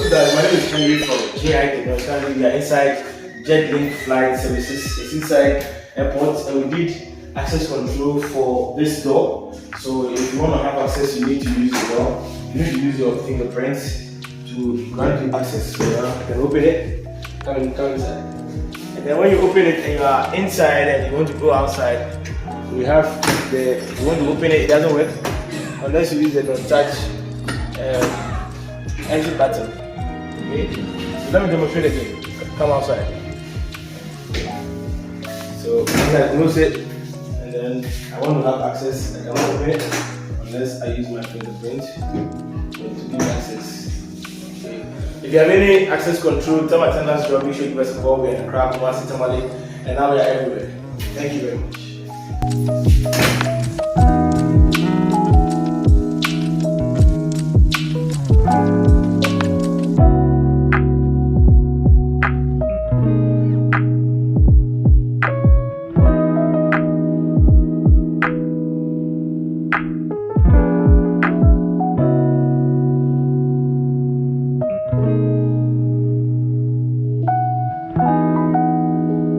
guys, my name is Henry from JI Technology. We are inside Jetlink Flight Services. It's inside airport, and we did access control for this door. So if you want to have access, you need to use the door. You need to use your fingerprints to grant you access. So you can open it. Come inside. And then when you open it and you are inside and you want to go outside, we have you want to open it doesn't work unless you use the non-touch exit button. Okay, so let me demonstrate again. Come outside. So once I close it, and then I want to have access, I cannot open it unless I use my fingerprint to give access. Okay. If you have any access control, tell my attendants job, make sure you give us a call. We're in the crowd, and now we are everywhere. Thank you very much.